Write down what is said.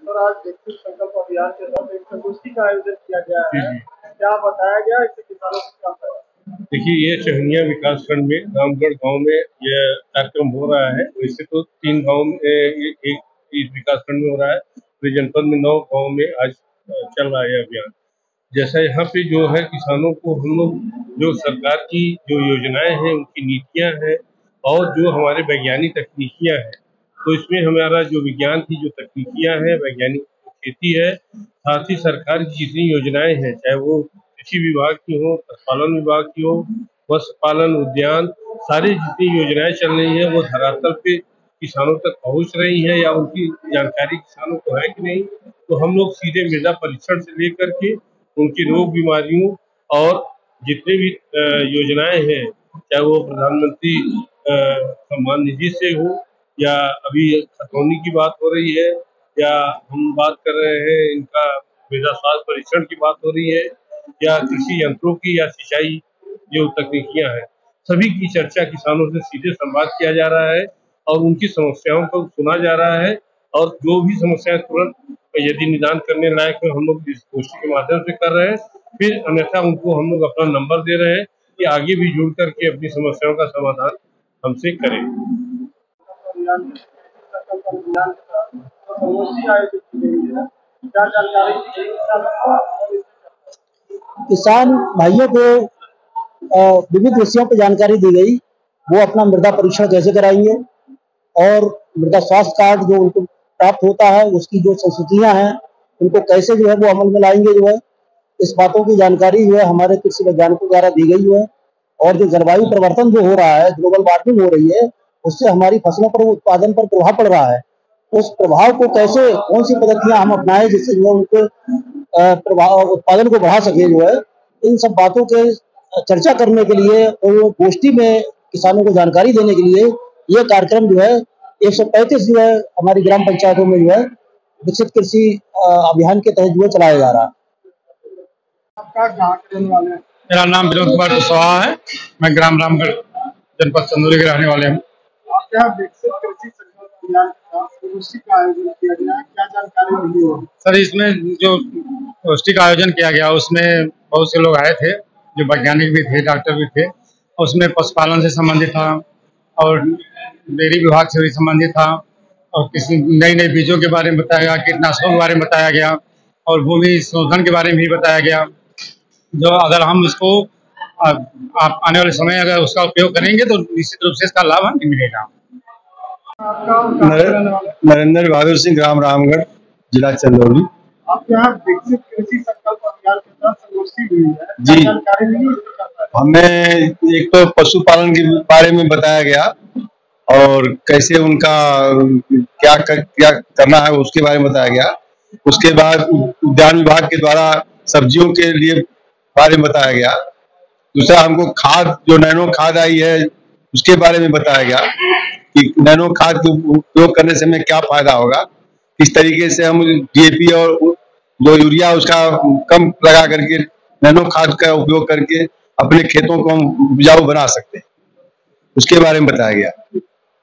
और आज विकसित संकल्प अभियान के तहत एक संगोष्ठी का आयोजन किया गया है। क्या बताया गया, इससे किसानों को क्या फायदा? देखिए, ये चहुनिया विकास खंड में रामगढ़ गांव में यह कार्यक्रम हो रहा है। वैसे तो 3 गांव में एक इस विकास खंड में हो रहा है, पूरे जनपद में 9 गांव में आज चल रहा है यह अभियान। जैसा यहाँ पे जो है किसानों को हम लोग जो सरकार की जो योजनाएं हैं, उनकी नीतियां हैं और जो हमारे वैज्ञानिक तकनीकियां हैं, तो इसमें हमारा जो विज्ञान की जो तकनीकियां हैं, वैज्ञानिक खेती है, साथ ही सरकार की जितनी योजनाएं हैं, चाहे वो कृषि विभाग की हो, पशुपालन विभाग की हो, मत्स्य पालन, उद्यान, सारी जितनी योजनाएं चल रही हैं वो धरातल पे किसानों तक पहुंच रही हैं या उनकी जानकारी किसानों को है कि नहीं। तो हम लोग सीधे मृदा परीक्षण से लेकर के उनकी रोग बीमारियों और जितने भी योजनाएं हैं, चाहे वो प्रधानमंत्री सम्मान निधि से हो या अभी खतौनी की बात हो रही है या हम बात कर रहे हैं इनका मृदा स्वास्थ्य परीक्षण की बात हो रही है या कृषि यंत्रों की या सिंचाई जो तकनीकियां हैं, सभी की चर्चा किसानों से सीधे संवाद किया जा रहा है और उनकी समस्याओं को सुना जा रहा है। और जो भी समस्याएं तुरंत यदि निदान करने लायक है, हम लोग इस गोष्ठी के माध्यम से कर रहे हैं। फिर अन्यथा उनको हम लोग अपना नंबर दे रहे हैं कि आगे भी जुड़ करके अपनी समस्याओं का समाधान हमसे करें। किसान भाइयों को विविध विषयों पर जानकारी दी गई। वो अपना मृदा परीक्षण कैसे कराएंगे और मृदा स्वास्थ्य कार्ड जो उनको प्राप्त होता है उसकी जो संस्तुतियां हैं उनको कैसे जो है वो अमल में लाएंगे जो है, इस बातों की जानकारी जो है हमारे कृषि वैज्ञानिकों द्वारा दी गई है। और जो जलवायु परिवर्तन जो हो रहा है, ग्लोबल वार्मिंग हो रही है, उससे हमारी फसलों पर उत्पादन पर प्रभाव पड़ रहा है। उस प्रभाव को कैसे, कौन सी पद्धतियां हम अपनाएं जिससे जो है उनके उत्पादन को बढ़ा सके जो है, इन सब बातों के चर्चा करने के लिए और गोष्ठी में किसानों को जानकारी देने के लिए ये कार्यक्रम जो है 135 जो है हमारी ग्राम पंचायतों में जो है विकसित कृषि अभियान के तहत जो है चलाया जा रहा है। आपका कहाँ के रहने वाले हैं? मेरा नाम विनोद कुमार कुशवाहा है। मैं ग्राम रामगढ़ जनपद चंदौली के रहने वाले हैं। आपके यहाँ विकसित कृषि संकल्प अभियान के तहत गोष्ठी का आयोजन किया गया है, क्या जानकारी मिली है? सर, इसमें जो गोष्ठी का आयोजन किया गया उसमें बहुत से लोग आए थे, जो वैज्ञानिक भी थे, डॉक्टर भी थे। उसमें पशुपालन से संबंधित था और डेयरी विभाग से भी संबंधित था और किसी नई नई बीजों के बारे में बताया गया, कीटनाशकों के बारे में बताया गया और भूमि शोधन के बारे में भी बताया गया। जो अगर हम इसको आप आने वाले समय अगर उसका उपयोग करेंगे तो निश्चित रूप से इसका लाभ हमें मिलेगा। नरेंद्र बहादुर सिंह, ग्राम रामगढ़, जिला चंदौली। आपके यहाँ विकसित कृषि संकल्प अभियान के तहत संगोष्ठी हुई है, जी, जानकारी मिली? हमें एक तो पशुपालन के बारे में बताया गया और कैसे उनका क्या करना है उसके बारे में बताया गया। उसके बाद उद्यान विभाग के द्वारा सब्जियों के लिए बारे में बताया गया। दूसरा, हमको खाद जो नैनो खाद आई है उसके बारे में बताया गया कि नैनो खाद को उपयोग करने से हमें क्या फायदा होगा, किस तरीके से हम डीएपी और जो यूरिया उसका कम लगा करके नैनो खाद का उपयोग करके अपने खेतों को हम उपजाऊ बना सकते हैं, उसके बारे में बताया गया।